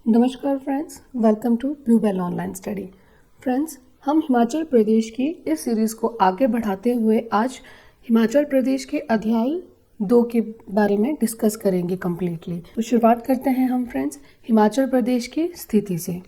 नमस्कार friends, welcome to Bluebell online study. Friends, हम हिमाचल प्रदेश की इस सीरीज़ को आगे बढ़ाते हुए आज हिमाचल प्रदेश के अध्याय 2 के बारे में डिस्कस करेंगे कम्प्लीटली। तो शुरुआत करते हैं हम फ्रेंड्स हिमाचल प्रदेश की स्थिति से।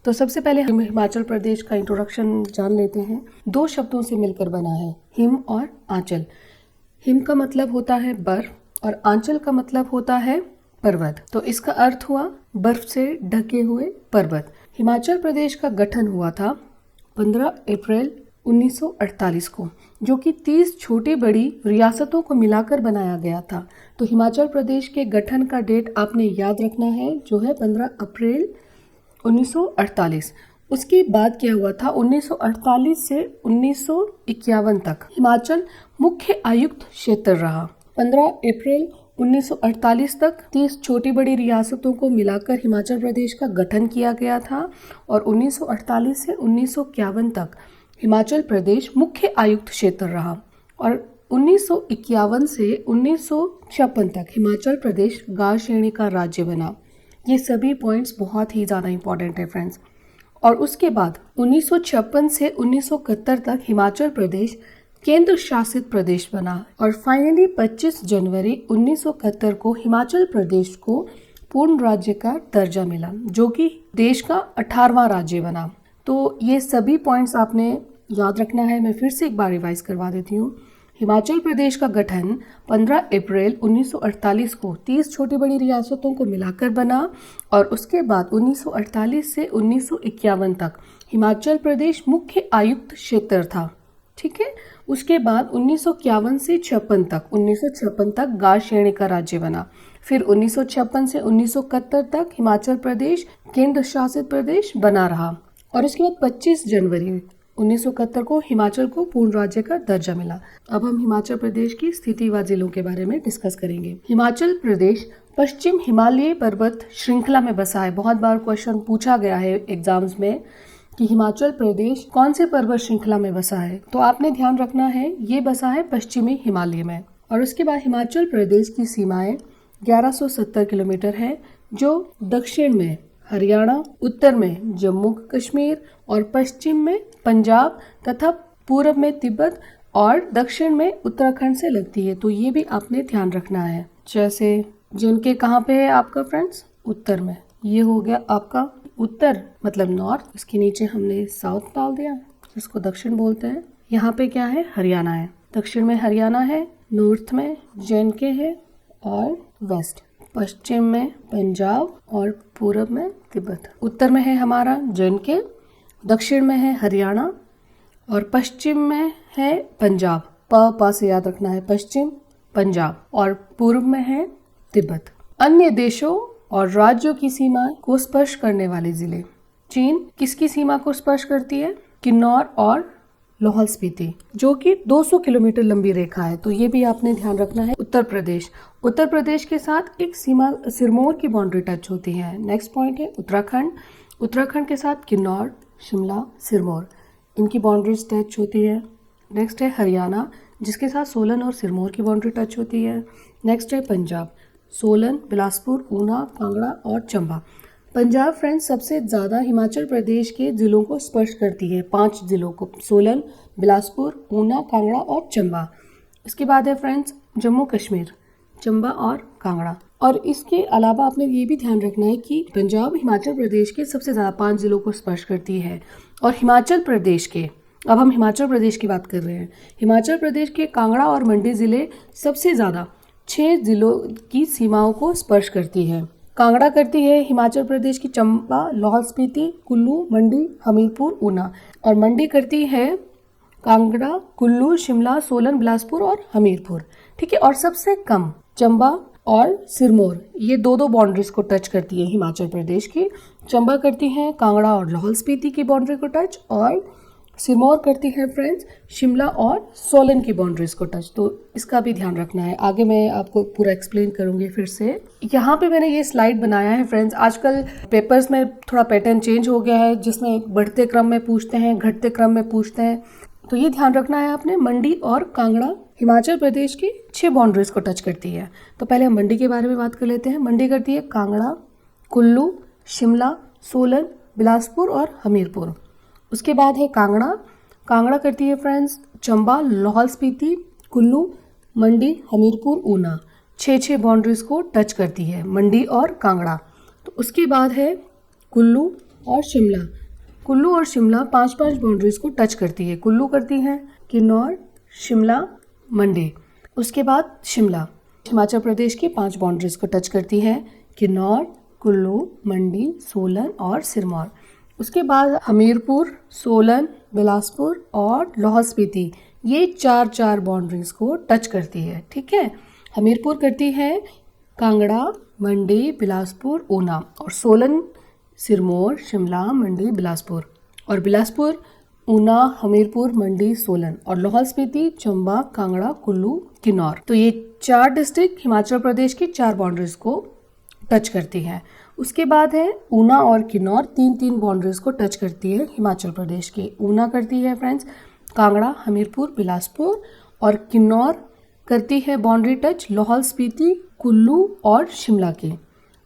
तो सबसे पहले हम हिमाचल प्रदेश का इंट्रोडक्शन जान लेते हैं। 2 शब्दों से मिलकर बना है, हिम और आंचल। हिम का मतलब होता है बर्फ और आंचल का मतलब होता है पर्वत। तो इसका अर्थ हुआ बर्फ से ढके हुए पर्वत। हिमाचल प्रदेश का गठन हुआ था 15 अप्रैल 1948 को, जो कि 30 छोटी बड़ी रियासतों को मिलाकर बनाया गया था। तो हिमाचल प्रदेश के गठन का डेट आपने याद रखना है, जो है 15 अप्रैल 1948। उसके बाद क्या हुआ था, 1948 से 1951 तक हिमाचल मुख्य आयुक्त क्षेत्र रहा। 15 अप्रैल 1948 तक 30 छोटी बड़ी रियासतों को मिलाकर हिमाचल प्रदेश का गठन किया गया था और 1948 से 1951 तक हिमाचल प्रदेश मुख्य आयुक्त क्षेत्र रहा और 1951 से 1956 तक हिमाचल प्रदेश गा श्रेणी का राज्य बना। ये सभी पॉइंट्स बहुत ही ज़्यादा इंपॉर्टेंट है फ्रेंड्स। और उसके बाद 1956 से 1971 तक हिमाचल प्रदेश केंद्र शासित प्रदेश बना और फाइनली 25 जनवरी 1971 को हिमाचल प्रदेश को पूर्ण राज्य का दर्जा मिला, जो कि देश का 18वां राज्य बना। तो ये सभी पॉइंट्स आपने याद रखना है। मैं फिर से एक बार रिवाइज करवा देती हूँ। हिमाचल प्रदेश का गठन 15 अप्रैल 1948 को 30 छोटी बड़ी रियासतों को मिलाकर बना और उसके बाद 1948 से 1951 तक हिमाचल प्रदेश मुख्य आयुक्त क्षेत्र था। ठीक है। उसके बाद 1951 से 1956 तक गा श्रेणी का राज्य बना। फिर 1956 से 1971 तक हिमाचल प्रदेश केंद्र शासित प्रदेश बना रहा और उसके बाद 25 जनवरी 1971 को हिमाचल को पूर्ण राज्य का दर्जा मिला। अब हम हिमाचल प्रदेश की स्थिति व जिलों के बारे में डिस्कस करेंगे। हिमाचल प्रदेश पश्चिम हिमालयी पर्वत श्रृंखला में बसा है। बहुत बार क्वेश्चन पूछा गया है एग्जाम्स में कि हिमाचल प्रदेश कौन से पर्वत श्रृंखला में बसा है। तो आपने ध्यान रखना है, ये बसा है पश्चिमी हिमालय में। और उसके बाद हिमाचल प्रदेश की सीमाएं 1170 किलोमीटर है, जो दक्षिण में हरियाणा, उत्तर में जम्मू कश्मीर और पश्चिम में पंजाब तथा पूर्व में तिब्बत और दक्षिण में उत्तराखंड से लगती है। तो ये भी आपने ध्यान रखना है। जैसे जिनके कहाँ पे है आपका फ्रेंड्स, उत्तर में। ये हो गया आपका उत्तर मतलब नॉर्थ, इसके नीचे हमने साउथ डाल दिया जिसको दक्षिण बोलते हैं। यहाँ पे क्या है, हरियाणा है। दक्षिण में हरियाणा है, नॉर्थ में जे&के है और वेस्ट, पश्चिम में पंजाब और पूर्व में तिब्बत। उत्तर में है हमारा जे&के, दक्षिण में है हरियाणा और पश्चिम में है पंजाब। प से याद रखना है, पश्चिम पंजाब और पूर्व में है तिब्बत। अन्य देशों और राज्यों की सीमा को स्पर्श करने वाले जिले। चीन किसकी सीमा को स्पर्श करती है, किन्नौर और लाहौल स्पीति, जो कि 200 किलोमीटर लंबी रेखा है। तो ये भी आपने ध्यान रखना है। उत्तर प्रदेश के साथ एक सीमा सिरमौर की बाउंड्री टच होती है। नेक्स्ट पॉइंट है उत्तराखंड के साथ किन्नौर, शिमला, सिरमौर, इनकी बाउंड्रीज टच होती है। नेक्स्ट है हरियाणा, जिसके साथ सोलन और सिरमौर की बाउंड्री टच होती है। नेक्स्ट है पंजाब, सोलन, बिलासपुर, ऊना, कांगड़ा और चंबा। पंजाब फ्रेंड्स सबसे ज़्यादा हिमाचल प्रदेश के जिलों को स्पर्श करती है, 5 जिलों को, सोलन, बिलासपुर, ऊना, कांगड़ा और चंबा। इसके बाद है फ्रेंड्स जम्मू कश्मीर, चंबा और कांगड़ा। और इसके अलावा आपने ये भी ध्यान रखना है कि पंजाब हिमाचल प्रदेश के सबसे ज़्यादा 5 जिलों को स्पर्श करती है। और हिमाचल प्रदेश के, अब हम हिमाचल प्रदेश की बात कर रहे हैं, हिमाचल प्रदेश के कांगड़ा और मंडी ज़िले सबसे ज़्यादा 6 जिलों की सीमाओं को स्पर्श करती है। कांगड़ा करती है हिमाचल प्रदेश की चंबा, लाहौल स्पीति, कुल्लू, मंडी, हमीरपुर, ऊना। और मंडी करती है कांगड़ा, कुल्लू, शिमला, सोलन, बिलासपुर और हमीरपुर। ठीक है। और सबसे कम चंबा और सिरमौर, ये 2 बाउंड्रीज को टच करती है हिमाचल प्रदेश की। चंबा करती है कांगड़ा और लाहौल स्पीति की बाउंड्री को टच और सिरमौर करती है फ्रेंड्स शिमला और सोलन की बाउंड्रीज को टच। तो इसका भी ध्यान रखना है। आगे मैं आपको पूरा एक्सप्लेन करूंगी फिर से। यहाँ पे मैंने ये स्लाइड बनाया है फ्रेंड्स। आजकल पेपर्स में थोड़ा पैटर्न चेंज हो गया है, जिसमें बढ़ते क्रम में पूछते हैं, घटते क्रम में पूछते हैं। तो ये ध्यान रखना है आपने। मंडी और कांगड़ा हिमाचल प्रदेश की 6 बाउंड्रीज को टच करती है। तो पहले हम मंडी के बारे में बात कर लेते हैं। मंडी करती है कांगड़ा, कुल्लू, शिमला, सोलन, बिलासपुर और हमीरपुर। उसके बाद है कांगड़ा। कांगड़ा करती है फ्रेंड्स चंबा, लाहौल स्पीति, कुल्लू, मंडी, हमीरपुर, ऊना। 6 बाउंड्रीज को टच करती है मंडी और कांगड़ा। तो उसके बाद है कुल्लू और शिमला। कुल्लू और शिमला 5 बाउंड्रीज को टच करती है। कुल्लू करती है किन्नौर, शिमला, मंडी। उसके बाद शिमला हिमाचल प्रदेश की 5 बाउंड्रीज को टच करती है, किन्नौर, कुल्लू, मंडी, सोलन और सिरमौर। उसके बाद हमीरपुर, सोलन, बिलासपुर और लाहौल स्पीति, ये 4 बाउंड्रीज को टच करती है। ठीक है, हमीरपुर करती है कांगड़ा, मंडी, बिलासपुर, ऊना, और सोलन, सिरमौर, शिमला, मंडी, बिलासपुर, और बिलासपुर, ऊना, हमीरपुर, मंडी, सोलन, और लाहौल स्पीति, चंबा, कांगड़ा, कुल्लू, किन्नौर। तो ये 4 डिस्ट्रिक्ट हिमाचल प्रदेश की 4 बाउंड्रीज को टच करती है। उसके बाद है ऊना और किन्नौर, 3 बाउंड्रीज को टच करती है हिमाचल प्रदेश की। ऊना करती है फ्रेंड्स कांगड़ा, हमीरपुर, बिलासपुर, और किन्नौर करती है बाउंड्री टच लाहौल स्पीति, कुल्लू और शिमला की।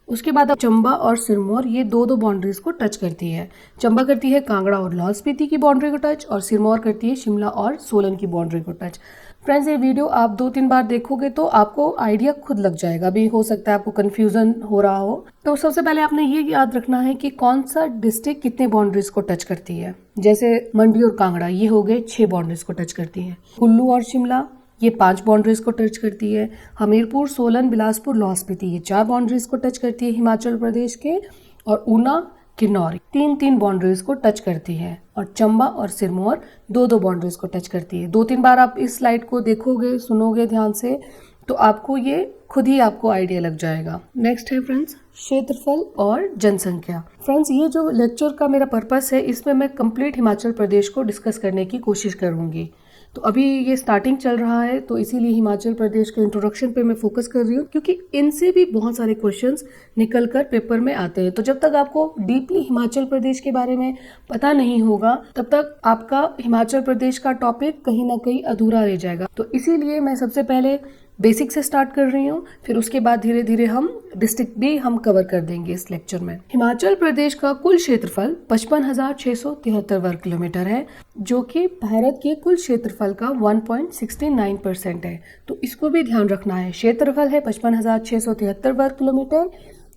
उसके बाद अब चंबा और सिरमौर, ये 2 बाउंड्रीज को टच करती है। चंबा करती है कांगड़ा और लाहौल स्पीति की बाउंड्री को टच, और सिरमौर करती है शिमला और सोलन की बाउंड्री को टच। फ्रेंड्स, ये वीडियो आप 2-3 बार देखोगे तो आपको आइडिया खुद लग जाएगा। अभी हो सकता है आपको कंफ्यूजन हो रहा हो। तो सबसे पहले आपने ये याद रखना है कि कौन सा डिस्ट्रिक्ट कितने बाउंड्रीज को टच करती है। जैसे मंडी और कांगड़ा, ये हो गए 6 बाउंड्रीज को टच करती है। कुल्लू और शिमला, ये 5 बाउंड्रीज को टच करती है। हमीरपुर, सोलन, बिलासपुर, लाहौल स्पीति, ये 4 बाउंड्रीज को टच करती है हिमाचल प्रदेश के। और ऊना, किन्नौर 3 बाउंड्रीज को टच करती है। और चंबा और सिरमौर 2 बाउंड्रीज को टच करती है। 2-3 बार आप इस स्लाइड को देखोगे, सुनोगे ध्यान से, तो आपको ये खुद ही आपको आइडिया लग जाएगा। नेक्स्ट है फ्रेंड्स क्षेत्रफल और जनसंख्या। फ्रेंड्स, ये जो लेक्चर का मेरा पर्पस है, इसमें मैं कंप्लीट हिमाचल प्रदेश को डिस्कस करने की कोशिश करूंगी। तो अभी ये स्टार्टिंग चल रहा है, तो इसीलिए हिमाचल प्रदेश के इंट्रोडक्शन पे मैं फोकस कर रही हूँ, क्योंकि इनसे भी बहुत सारे क्वेश्चंस निकल कर पेपर में आते हैं। तो जब तक आपको डीपली हिमाचल प्रदेश के बारे में पता नहीं होगा, तब तक आपका हिमाचल प्रदेश का टॉपिक कहीं ना कहीं अधूरा रह जाएगा। तो इसीलिए मैं सबसे पहले बेसिक से स्टार्ट कर रही हूँ, फिर उसके बाद धीरे धीरे हम डिस्ट्रिक्ट भी हम कवर कर देंगे इस लेक्चर में। हिमाचल प्रदेश का कुल क्षेत्रफल 55,673 वर्ग किलोमीटर है, जो कि भारत के कुल क्षेत्रफल का 1.69% है। तो इसको भी ध्यान रखना है। क्षेत्रफल है 55,673 वर्ग किलोमीटर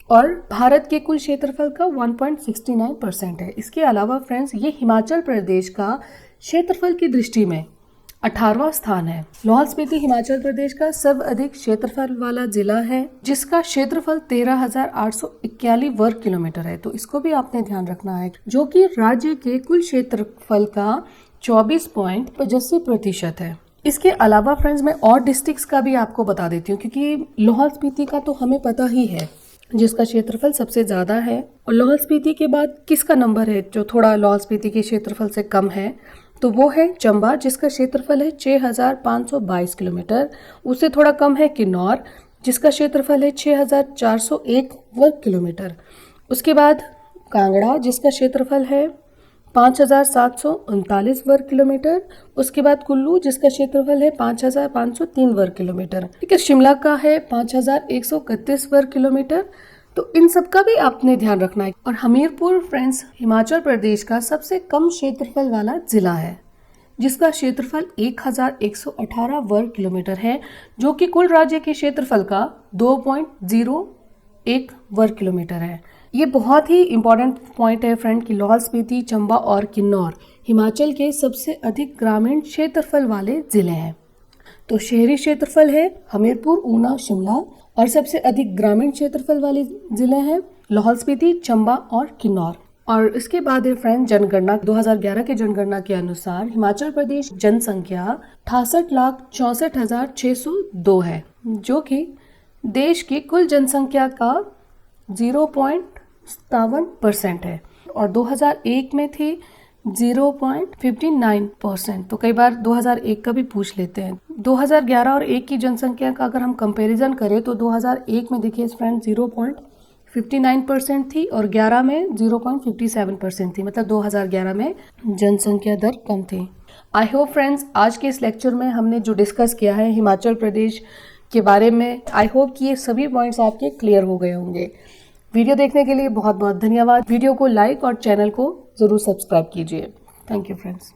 और भारत के कुल क्षेत्रफल का 1.69% है। इसके अलावा फ्रेंड्स, ये हिमाचल प्रदेश का क्षेत्रफल की दृष्टि में 18वां स्थान है। लाहौल स्पीति हिमाचल प्रदेश का सर्वाधिक क्षेत्रफल वाला जिला है, जिसका क्षेत्रफल 13,841 वर्ग किलोमीटर है। तो इसको भी आपने ध्यान रखना है, जो कि राज्य के कुल क्षेत्रफल का 24.85% है। इसके अलावा फ्रेंड्स, मैं और डिस्ट्रिक्ट्स का भी आपको बता देती हूँ, क्योंकि लाहौल स्पीति का तो हमें पता ही है, जिसका क्षेत्रफल सबसे ज्यादा है। और लाहौल स्पीति के बाद किसका नंबर है जो थोड़ा लाहौल स्पीति के क्षेत्रफल से कम है, तो वो है चंबा, जिसका क्षेत्रफल है 6,522 किलोमीटर। उससे थोड़ा कम है किन्नौर, जिसका क्षेत्रफल है 6,401 वर्ग किलोमीटर। उसके बाद कांगड़ा, जिसका क्षेत्रफल है 5,739 वर्ग किलोमीटर। उसके बाद कुल्लू, जिसका क्षेत्रफल है 5,503 वर्ग किलोमीटर। ठीक है, शिमला का है 5,131 वर्ग किलोमीटर। तो इन सब का भी आपने ध्यान रखना है। और हमीरपुर फ्रेंड्स हिमाचल प्रदेश का सबसे कम क्षेत्रफल वाला जिला है, जिसका क्षेत्रफल 1,118 वर्ग किलोमीटर है, जो कि कुल राज्य के क्षेत्रफल का 2.01 वर्ग किलोमीटर है। ये बहुत ही इंपॉर्टेंट पॉइंट है फ्रेंड कि लाहौल स्पीति, चंबा और किन्नौर हिमाचल के सबसे अधिक ग्रामीण क्षेत्रफल वाले जिले हैं। तो शहरी क्षेत्रफल है हमीरपुर, ऊना, शिमला, और सबसे अधिक ग्रामीण क्षेत्रफल वाले जिले हैं लाहौल स्पीति, चंबा और किन्नौर। और इसके बाद है फ्रेंड जनगणना। 2011 के जनगणना के अनुसार हिमाचल प्रदेश जनसंख्या 68,64,602 है, जो कि देश की कुल जनसंख्या का 0.57% है। और 2001 में थी 0.59%। तो कई बार 2001 का भी पूछ लेते हैं। 2011 और 1 की जनसंख्या का अगर हम कंपैरिजन करें तो 2001 में देखिए फ्रेंड 0.59% थी और 11 में 0.57% थी। मतलब 2011 में जनसंख्या दर कम थी। आई होप फ्रेंड्स, आज के इस लेक्चर में हमने जो डिस्कस किया है हिमाचल प्रदेश के बारे में, आई होप कि ये सभी पॉइंट्स आपके क्लियर हो गए होंगे। वीडियो देखने के लिए बहुत बहुत धन्यवाद। वीडियो को लाइक और चैनल को ज़रूर सब्सक्राइब कीजिए। Thank you friends.